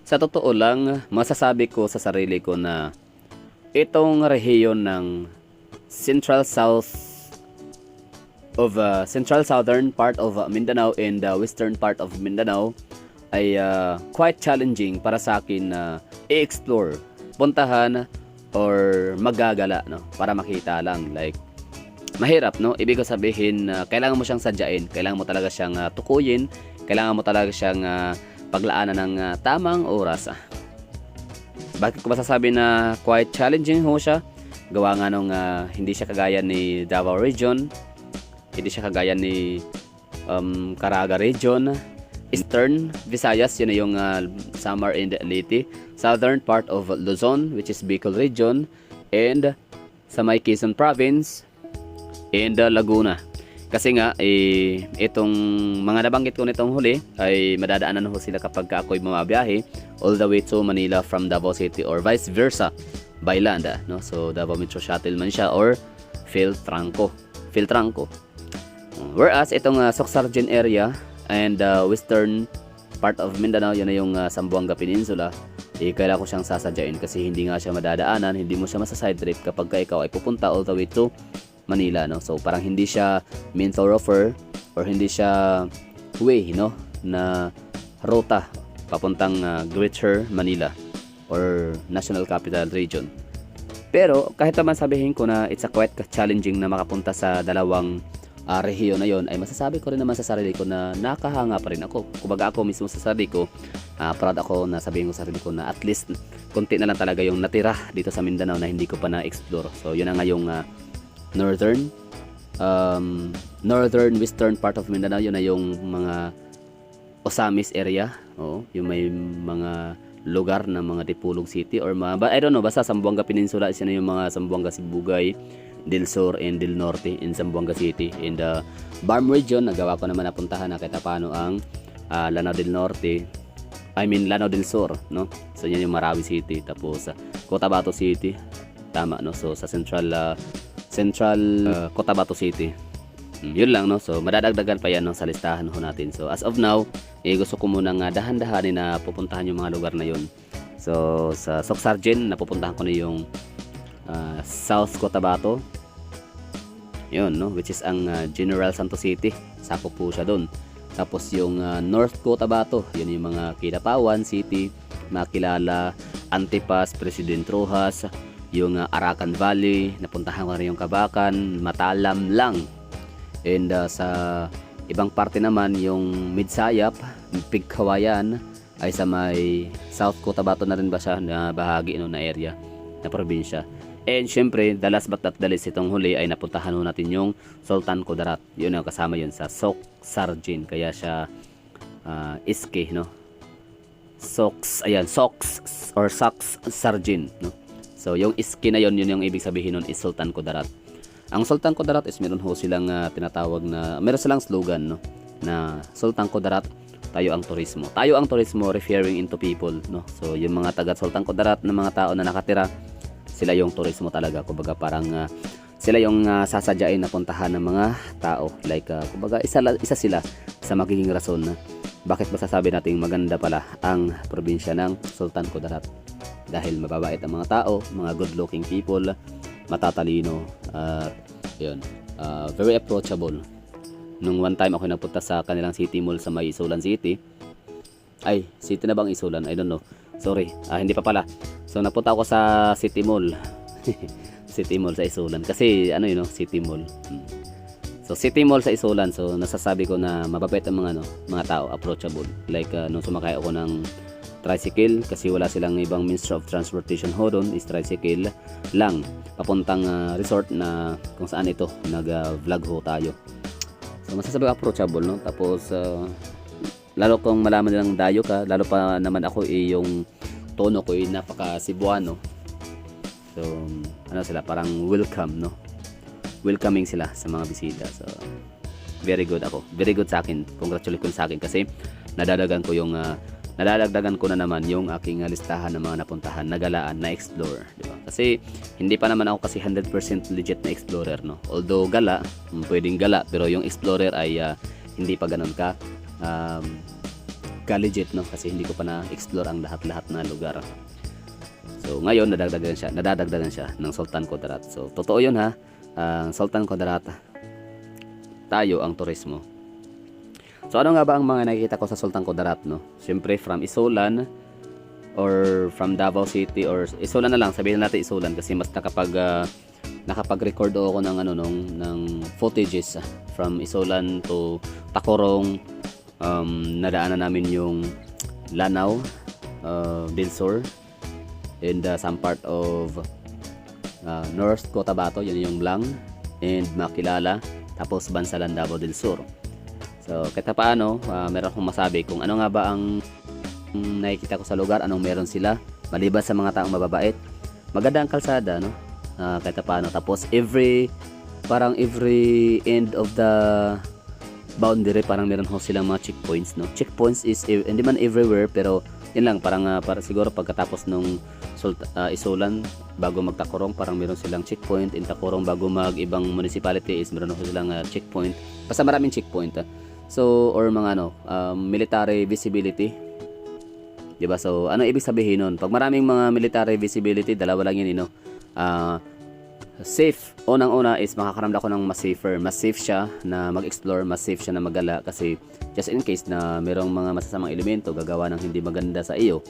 Sa totoo lang, masasabi ko sa sarili ko na itong rehiyon ng Central South Central Southern part of Mindanao and the western part of Mindanao ay quite challenging para sa akin na i-explore, puntahan or magagala, no, para makita lang. Like mahirap, no, ibig ko sabihin kailangan mo siyang sadyain, kailangan mo talaga siyang tukuyin, kailangan mo talaga siyang paglaanan ng tamang oras. Bakit ko masasabi na quite challenging ho siya? Gawa nga nung hindi siya kagaya ni Davao Region, hindi siya kagaya ni Caraga Region. Eastern Visayas, yun na yung Samar and Leyte. Southern part of Luzon, which is Bicol Region, and sa may Quezon Province and Laguna. Kasi nga itong mga nabanggit ko nitong huli ay madadaanan ho sila kapag ako'y bumabiyahe all the way to Manila from Davao City or vice versa by land, no? So Davao Metro Shuttle man siya or Philtranco. Whereas itong Soxargen area and western part of Mindanao, yun na yung Zamboanga Peninsula, kailangan ko siyang sasadyain kasi hindi nga siya madadaanan, hindi mo siya masaside trip kapag ikaw ay pupunta all the way to Manila, no? So parang hindi siya main thoroughfare or hindi siya way, no, na ruta papuntang Greater Manila or National Capital Region. Pero kahit naman sabihin ko na it's a quite challenging na makapunta sa dalawang rehiyon na yon, ay masasabi ko rin naman sa sarili ko na nakahanga pa rin ako. Kumbaga ako mismo sa sarili ko, proud ako na sabihin ko sa sarili ko na at least konti na lang talaga yung natira dito sa Mindanao na hindi ko pa na-explore. So yun na nga yung northern western part of Mindanao, yun na yung mga Osamis area, yung may mga lugar ng mga Dipulog City or mga, I don't know, basta Zamboanga Peninsula, isa na yung mga Zamboanga, Sibugay, Del Sur and Del Norte in Zamboanga City. In the Barm region, nagawa ko naman napuntahan na kahit paano ang Lanao del Norte, Lanao del Sur, no? So yan yung Marawi City, tapos Cotabato City, tama, no? So sa Central Cotabato City, yun lang, no? So madadagdagan pa yan, no, sa listahan ho natin. So as of now, gusto ko munang dahan-dahanin na pupuntahan yung mga lugar na yun. So sa Soxargen, napupuntahan ko na yung South Cotabato, yun, no, which is ang General Santos City, sakop po siya doon. Tapos yung North Cotabato, yun yung mga Kidapawan City, makilala, Antipas, President Rojas, yung Arakan Valley, napuntahan ko na rin yung Kabakan, Matalam lang. And sa ibang parte naman, yung Midsayap, Pigkawayan, ay sa may South Cotabato na rin ba siya, na bahagi, no, na area, na probinsya. And syempre, the last but not the least, itong huli ay napuntahan natin yung Sultan Kudarat. Yun ang kasama yun sa Soxargen, kaya siya iske, no? Sox or Soxargen, no? So yung iske na yun yung ibig sabihin nun is Sultan Kudarat. Ang Sultan Kudarat is meron ho silang tinatawag na, meron silang slogan, no, na Sultan Kudarat, tayo ang turismo. Tayo ang turismo referring into people, no? So yung mga taga Sultan Kudarat na mga tao na nakatira, sila yung turismo talaga. Kumbaga parang sila yung sasadyain na puntahan ng mga tao. Like kumbaga isa sila sa magiging rason na bakit masasabi nating maganda pala ang probinsya ng Sultan Kudarat. Dahil mababait ang mga tao, mga good looking people, matatalino, very approachable. Nung one time ako nagpunta sa kanilang city mall sa may Isulan City. Ay, city na bang Isulan? I don't know. Sorry, hindi pa pala. So napunta ako sa City Mall. City Mall sa Isulan. Kasi ano yun, no? City Mall. So City Mall sa Isulan. So nasasabi ko na mababait ang mga tao, approachable. Like nung sumakay ako ng tricycle, kasi wala silang ibang means of transportation ho doon, is tricycle lang papuntang resort na kung saan ito nag-vlog ho tayo. So masasabi ko approachable, no? Tapos lalo kung malaman nilang dayo ka, lalo pa naman ako yung tono ko napaka Cebuano. So ano sila, parang welcome, no? Welcoming sila sa mga bisita. So very good ako. Very good sa akin. Congratulations sa akin kasi nadadagdagan ko na naman yung aking listahan ng mga napuntahan, nagalaan, na explore, di ba? Kasi hindi pa naman ako kasi 100% legit na explorer, no? Although gala, pwedeng gala, pero yung explorer ay hindi pa ganoon ka-legit, no? Kasi hindi ko pa na-explore ang lahat-lahat na lugar. So ngayon nadadagdagan siya ng Sultan Kudarat. So totoo 'yun ha. Ang Sultan Kudarat, tayo ang turismo. So ano nga ba ang mga nakikita ko sa Sultan Kudarat, no? Siyempre from Isolan or from Davao City or Isolan na lang, sabihin natin Isolan kasi mas nakapag-record ako ng ng footages from Isolan to Tacorong. Nadaanan namin yung Lanao, Del Sur, and some part of North Cotabato, yun yung Blang, and Makilala, tapos Bansalan, Davao del Sur. So kahit paano, meron akong masabi kung ano nga ba ang nakikita ko sa lugar, anong meron sila, maliban sa mga taong mababait. Maganda ang kalsada, no? Kahit paano. Tapos every end of the boundary, parang meron ho silang mga checkpoints, no? Checkpoints is hindi man everywhere, pero yun lang, para siguro pagkatapos nung Isolan bago magtakurong, parang meron silang checkpoint. In Tacorong bago mag ibang municipality is meron ho silang checkpoint. Basta maraming checkpoint. So or mga military visibility, 'di ba? So ano ibig sabihin nun? Pag maraming mga military visibility, dalawa lang yun, safe. Unang-una is makakaramdam ko ng mas safe siya na mag-explore, mas safe siya na magala, kasi just in case na merong mga masasamang elemento gagawa ng hindi maganda sa iyo,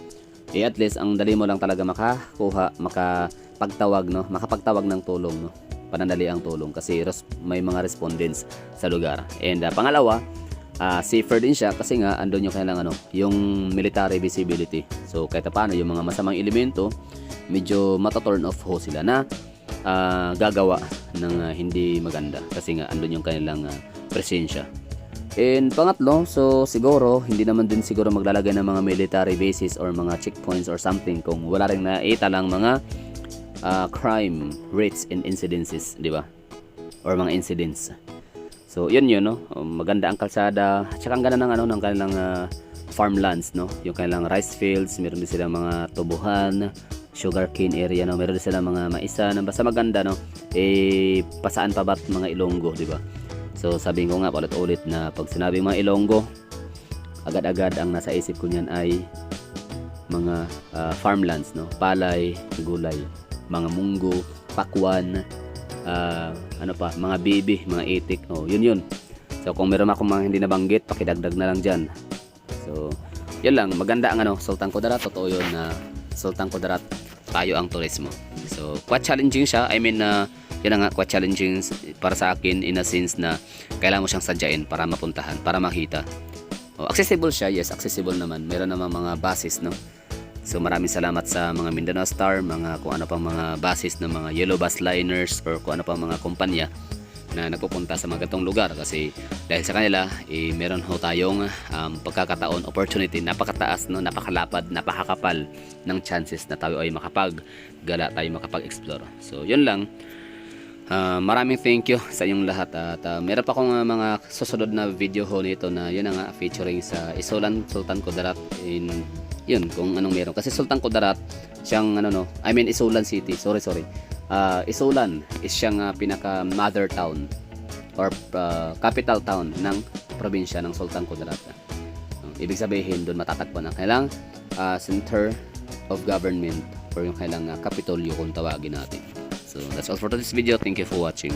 at least ang dali mo lang talaga makapagtawag ng tulong, no? Panandali ang tulong kasi may mga respondents sa lugar. And pangalawa, safer din siya kasi nga andun yung kailangan yung military visibility. So kahit paano yung mga masamang elemento, medyo mata-turn off ho sila na gagawa ng hindi maganda kasi nga andun yung kanilang presensya. And pangatlo, so siguro hindi naman din siguro maglalagay ng mga military bases or mga checkpoints or something kung wala ring naita lang mga crime rates and incidences, di ba? Or mga incidents. So yun, no? Maganda ang kalsada, at saka ang ganda ng kanilang farmlands, no? Yung kanilang rice fields, meron din silang mga tubuhan, sugarcane area, no? Meron din silang mga maisan, basta maganda, no? Pasaan pa ba't mga Ilonggo, di ba? So sabihin ko nga ulit-ulit na pag sinabing mga Ilonggo, agad-agad ang nasa isip ko niyan ay mga farmlands, no? Palay, gulay, mga munggo, pakwan, mga bibi, mga itik, yun. So kung meron akong mga hindi nabanggit, pakidagdag na lang dyan. So yun lang, maganda ang Sultan Kudarat. Totoo yun na Sultan Kudarat, tayo ang turismo. So quite challenging siya, yun nga, quite challenging para sa akin in a sense na kailangan mo siyang sadyain para mapuntahan, para makita. Accessible siya, yes, accessible naman. Meron naman mga buses, no? So maraming salamat sa mga Mindanao Star, mga kung ano pang mga buses ng mga yellow bus liners or kung ano pang mga kumpanya na nagpupunta sa mga gatong lugar, kasi dahil sa kanila meron ho tayong pagkakataon, opportunity, napakataas, no, napakalapad, napakakapal ng chances na tayo ay makapag-gala, tayo makapag-explore. So yun lang. Maraming thank you sa inyong lahat at meron pa akong mga susunod na video ho nito na yun nga featuring sa Isolan, Sultan Kudarat, in yun kung anong meron, kasi Sultan Kudarat siyang Isolan City, sorry Isolan is siyang pinaka mother town or capital town ng probinsya ng Sultan Kudarat. Ibig sabihin doon matatagpuan ang kailang center of government or yung kailang kapitolyo kung tawagin natin. So that's all for this video. Thank you for watching.